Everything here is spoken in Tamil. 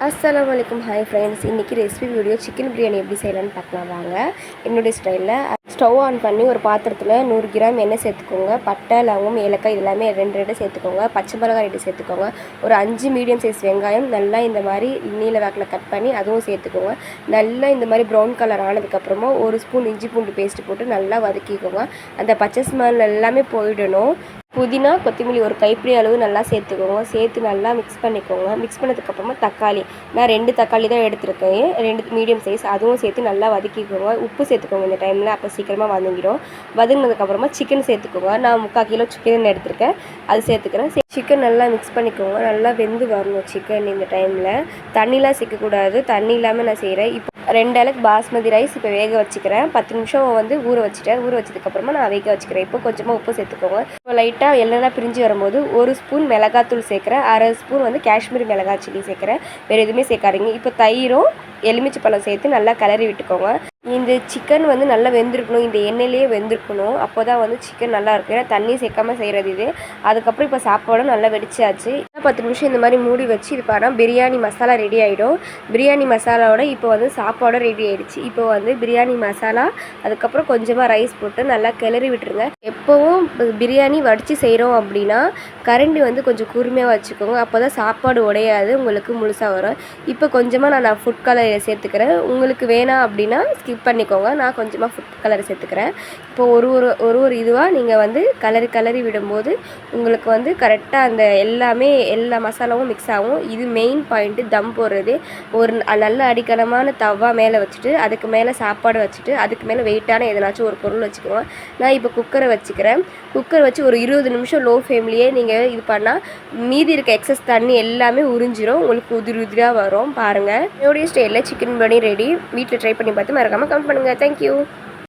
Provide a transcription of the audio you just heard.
அஸ்ஸலாமு அலைக்கும். ஹாய் ஃப்ரெண்ட்ஸ், இன்றைக்கி ரெசிபி வீடியோ சிக்கன் பிரியாணி எப்படி செய்யலான்னு பார்க்கலாம் வாங்க. என்னுடைய ஸ்டைலில் ஸ்டவ் ஆன் பண்ணி ஒரு பாத்திரத்தில் 100 கிராம் எண்ணெய் சேர்த்துக்கோங்க. பட்டை, லவங்கம், ஏலக்காய் இதெல்லாமே ரெண்டு சேர்த்துக்கோங்க. பச்சை மிளகாய் 2 சேர்த்துக்கோங்க. ஒரு 5 மீடியம் சைஸ் வெங்காயம் நல்லா இந்த மாதிரி நீல வாக்கில் கட் பண்ணி அதுவும் சேர்த்துக்கோங்க. நல்லா இந்த மாதிரி ப்ரௌன் கலர் ஆனதுக்கப்புறமா 1 ஸ்பூன் இஞ்சி பூண்டு பேஸ்ட்டு போட்டு நல்லா வதக்கிக்கோங்க. அந்த பச்சை ஸ்மெல் எல்லாமே போயிடணும். புதினா, கொத்தமல்லி ஒரு கைப்பிடி அளவு நல்லா சேர்த்துக்கோங்க. சேர்த்து நல்லா மிக்ஸ் பண்ணிக்கோங்க. மிக்ஸ் பண்ணதுக்கப்புறமா தக்காளி, நான் 2 தக்காளி தான் எடுத்துருக்கேன், 2 மீடியம் சைஸ், அதுவும் சேர்த்து நல்லா வதக்கிக்கோங்க. உப்பு சேர்த்துக்கோங்க இந்த டைமில், அப்போ சீக்கிரமாக வதங்கிடும். வதங்கினதுக்கப்புறமா சிக்கன் சேர்த்துக்கோங்க. நான் 3/4 கிலோ சிக்கன் எடுத்துருக்கேன், அது சேர்த்துக்கிறேன். சிக்கன் நல்லா மிக்ஸ் பண்ணிக்கோங்க. நல்லா வெந்து வரணும் சிக்கன். இந்த டைமில் தண்ணிலாம் சேர்க்கக்கூடாது, தண்ணி இல்லாமல் நான் செய்கிறேன். இப்போ 2 அளவுக்கு பாஸ்மதி ரைஸ் இப்போ வேக வச்சுக்கிறேன். 10 நிமிஷம் ஊற வச்சுட்டேன். ஊற வச்சதுக்கப்புறமா நான் வேக வச்சுக்கிறேன். இப்போ கொஞ்சமாக உப்பு சேர்த்துக்கோங்க. இப்போ லைட்டாக எல்லாம் பிரிஞ்சு வரும்போது 1 ஸ்பூன் மிளகாத்தூள் சேர்க்குறேன். 1/2 ஸ்பூன் காஷ்மீரி மிளகாய் சில்லி சேர்க்குறேன். வேறு எதுவுமே சேர்க்காதீங்க. இப்போ தயிரும் எலுமிச்சை பழம் சேர்த்து நல்லா கிளறி விட்டுக்கோங்க. இந்த சிக்கன் நல்லா வெந்திருக்கணும், இந்த எண்ணெயிலேயே வெந்திருக்கணும். அப்போ தான் சிக்கன் நல்லா இருக்கும். ஏன்னா தண்ணி சேர்க்காமல் செய்கிறது இது. அதுக்கப்புறம் இப்போ சாப்பாடும் நல்லா வெடிச்சாச்சு. 10 நிமிஷம் இந்த மாதிரி மூடி வச்சு இது பாருங்கள், பிரியாணி மசாலா ரெடி ஆகிடும். பிரியாணி மசாலாவோட இப்போ சாப்பாடும் ரெடி ஆகிடுச்சு. இப்போ பிரியாணி மசாலா, அதுக்கப்புறம் கொஞ்சமாக ரைஸ் போட்டு நல்லா கிளறி விட்டுருங்க. எப்போவும் பிரியாணி வடித்து செய்கிறோம் அப்படின்னா கரண்டி கொஞ்சம் கூர்மையாக வச்சுக்கோங்க. அப்போ தான் சாப்பாடு உடையாது, உங்களுக்கு முழுசாக வரும். இப்போ கொஞ்சமாக நான் ஃபுட் கலர் சேர்த்துக்கிறேன். உங்களுக்கு வேணாம் அப்படின்னா ஸ்கிப் பண்ணிக்கோங்க. நான் கொஞ்சமாக ஃபுட் கலர் சேர்த்துக்கிறேன். இப்போ ஒரு இதுவாக நீங்கள் கலரி விடும்போது உங்களுக்கு கரெக்டாக அந்த எல்லா மசாலாவும் மிக்ஸ் ஆகும். இது மெயின் பாயிண்ட்டு, தம் போடுறது. ஒரு நல்ல அடிக்கனமான தவா மேலே வச்சுட்டு அதுக்கு மேலே சாப்பாடு வச்சுட்டு அதுக்கு மேலே வெயிட்டான எதனாச்சும் ஒரு பொருள் வச்சுக்கோங்க. நான் இப்போ குக்கரை வச்சுக்கிறேன். குக்கர் வச்சு ஒரு 20 நிமிஷம் லோ ஃப்ளேம்லேயே நீங்கள் இது பண்ணால் மீதி இருக்க எக்ஸஸ் தண்ணி எல்லாமே உறிஞ்சிரும். உங்களுக்கு உதிராக வரும். பாருங்கள், என்னுடைய ஸ்டைலில் சிக்கன் பிரியாணி ரெடி. வீட்டில் ட்ரை பண்ணி பார்த்து மறக்காமல் கமெண்ட் பண்ணுங்கள். தேங்க்யூ.